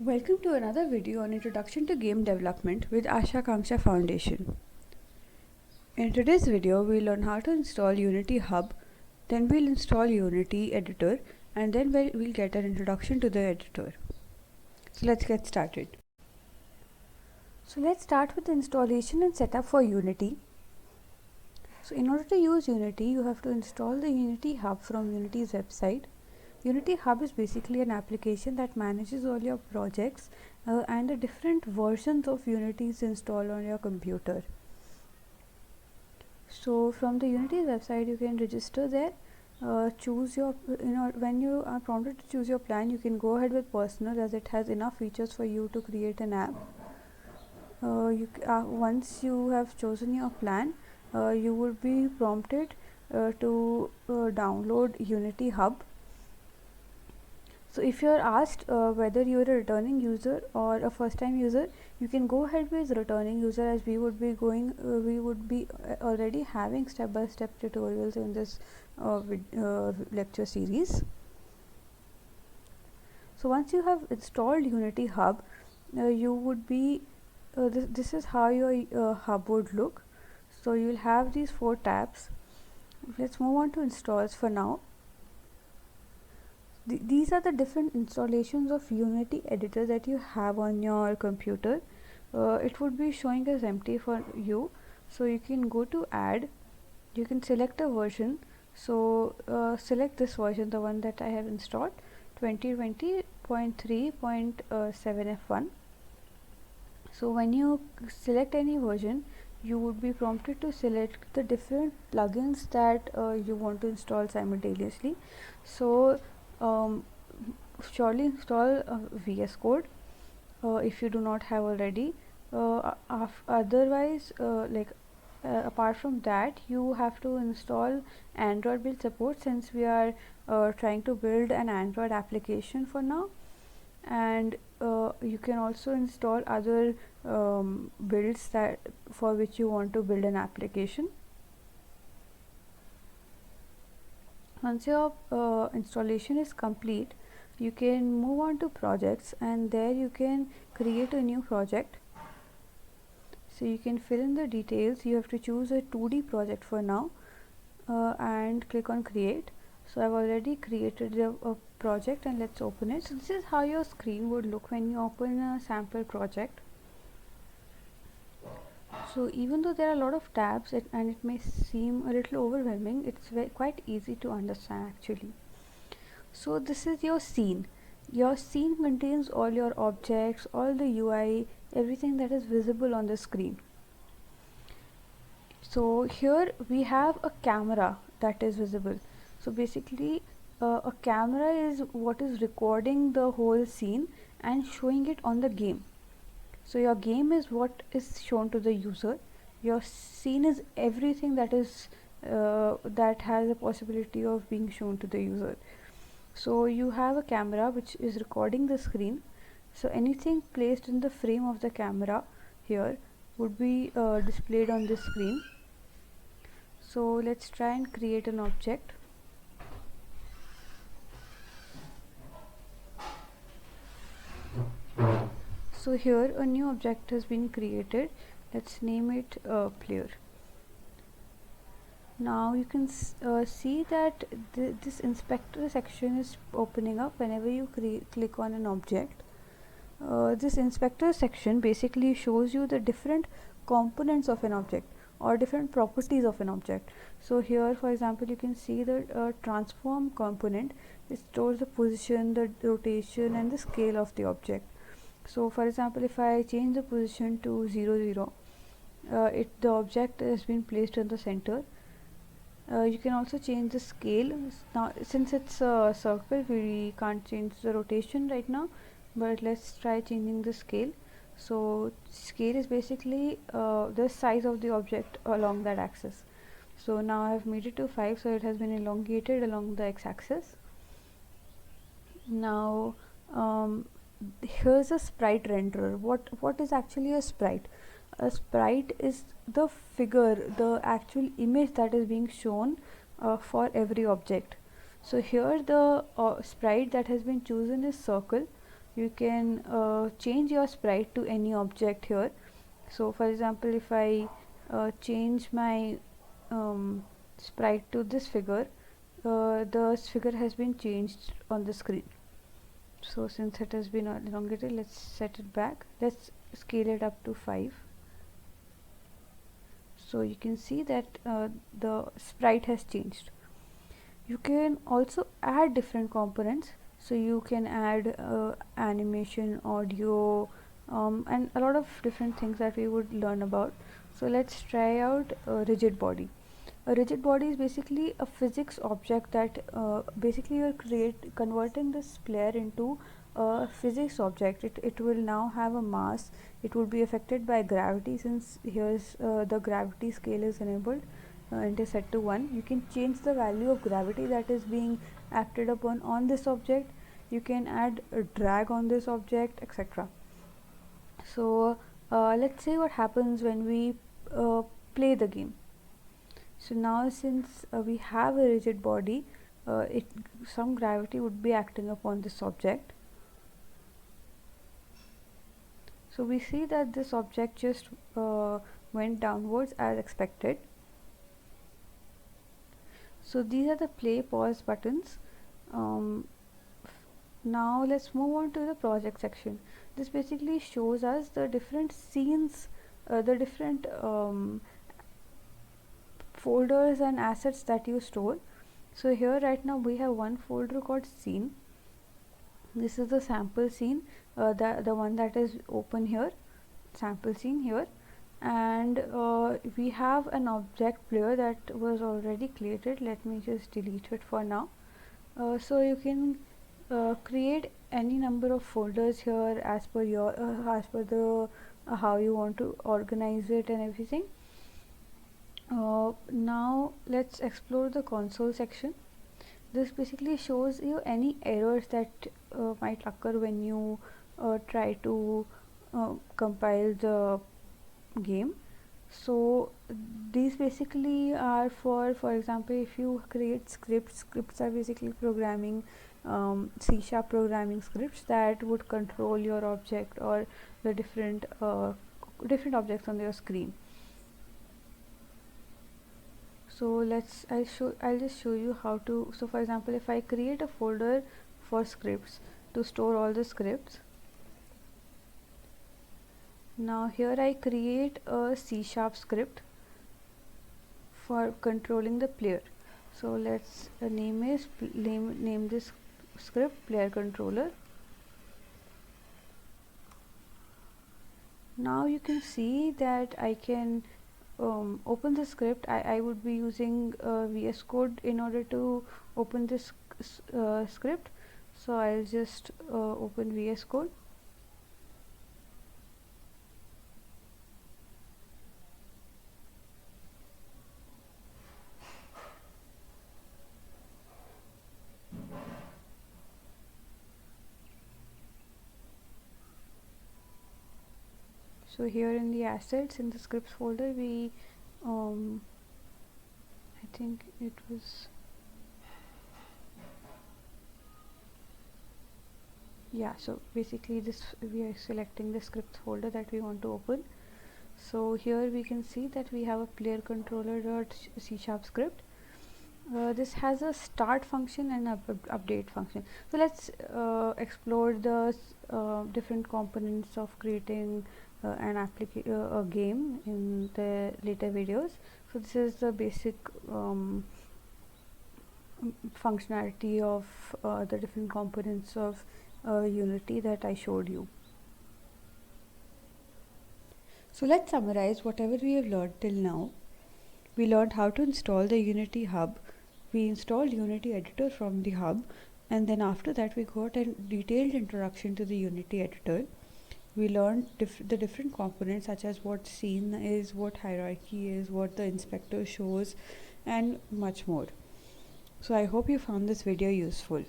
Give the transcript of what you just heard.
Welcome to another video on Introduction to Game Development with Asha Akanksha Foundation. In today's video, we'll learn how to install Unity Hub, then we'll install Unity Editor, and then we'll get an introduction to the editor. So let's get started. So let's start with the installation and setup for Unity. So in order to use Unity, you have to install the Unity Hub from Unity's website. Unity Hub is basically an application that manages all your projects and the different versions of Unity is installed on your computer. So from the Unity website, you can register there, choose your, when you are prompted to choose your plan, you can go ahead with personal as it has enough features for you to create an app. Once you have chosen your plan, you will be prompted to download Unity Hub. So if you are asked whether you are a returning user or a first time user, you can go ahead with returning user, as we would be already having step by step tutorials in this lecture series. So once you have installed Unity Hub, you would be this is how your hub would look. So you will have these 4 tabs. Let's move on to installs for now. These are the different installations of Unity editor that you have on your computer. It would be showing as empty for you, so you can go to add, you can select a version. So select this version, the one that I have installed, 2020.3.7 F1. so when you select any version, you would be prompted to select the different plugins that you want to install simultaneously. So surely install VS Code if you do not have already. Otherwise, apart from that, you have to install Android build support, since we are trying to build an Android application for now. And you can also install other builds that for which you want to build an application. Once your installation is complete, you can move on to projects, and there you can create a new project. So you can fill in the details. You have to choose a 2D project for now and click on create. So I've already created a project, and let's open it. So this is how your screen would look when you open a sample project. So even though there are a lot of tabs and it may seem a little overwhelming, it's quite easy to understand actually. So this is your scene. Your scene contains all your objects, all the UI, everything that is visible on the screen. So here we have a camera that is visible. So basically a camera is what is recording the whole scene and showing it on the game. So your game is what is shown to the user. Your scene is everything that is that has a possibility of being shown to the user. So you have a camera which is recording the screen. So anything placed in the frame of the camera here would be displayed on the screen. So let's try and create an object. So here a new object has been created. Let's name it player. Now you can see that this inspector section is opening up whenever you click on an object. This inspector section basically shows you the different components of an object or different properties of an object. So here, for example, you can see the transform component. It stores the position, the rotation, and the scale of the object. So for example, if I change the position to 0 0, the object has been placed in the center. You can also change the scale. Now since it's a circle, we can't change the rotation right now, but let's try changing the scale. So scale is basically the size of the object along that axis. So now I have made it to 5, so it has been elongated along the x-axis. Now here's a sprite renderer. What is actually a sprite? A sprite is the figure, the actual image that is being shown for every object. So here the sprite that has been chosen is circle. you can change your sprite to any object here. So for example, if I change my sprite to this figure, the figure has been changed on the screen. So since it has been elongated, let's set it back. Let's scale it up to 5. So you can see that the sprite has changed. You can also add different components, so you can add animation, audio, and a lot of different things that we would learn about. So let's try out a rigid body. A rigid body is basically a physics object that basically you're converting this player into a physics object. It will now have a mass. It would be affected by gravity, since here's the gravity scale is enabled and is set to 1. You can change the value of gravity that is being acted upon on this object. You can add a drag on this object, etc. So let's say what happens when we play the game. So now since we have a rigid body, some gravity would be acting upon this object. So we see that this object just went downwards as expected. So these are the play pause buttons. Now let's move on to the project section. This basically shows us the different scenes, the different folders and assets that you store. So here right now we have one folder called scene. This is the sample scene, the one that is open here, sample scene here, and we have an object player that was already created. Let me just delete it for now. So you can create any number of folders here as per your as per the how you want to organize it and everything. Now let's explore the console section. This basically shows you any errors that might occur when you try to compile the game. So these basically are for example, if you create scripts are basically programming, C# programming scripts that would control your object or the different objects on your screen. So I'll just show you how to. So for example, if I create a folder for scripts to store all the scripts, now here I create a C# script for controlling the player. So let's name this script player controller. Now you can see that I can open the script. I would be using VS Code in order to open this script. So I'll just open VS Code. So here in the assets in the scripts folder, we I think it was, yeah, so basically this we are selecting the scripts folder that we want to open. So here we can see that we have a player controller.c# script. This has a start function and update function. So let's explore the different components of creating a game in the later videos. So this is the basic functionality of the different components of Unity that I showed you. So let's summarize whatever we have learned till now. We learned how to install the Unity hub. We installed Unity editor from the hub, and then after that we got a detailed introduction to the Unity editor. We learned the different components, such as what scene is, what hierarchy is, what the inspector shows, and much more. So I hope you found this video useful.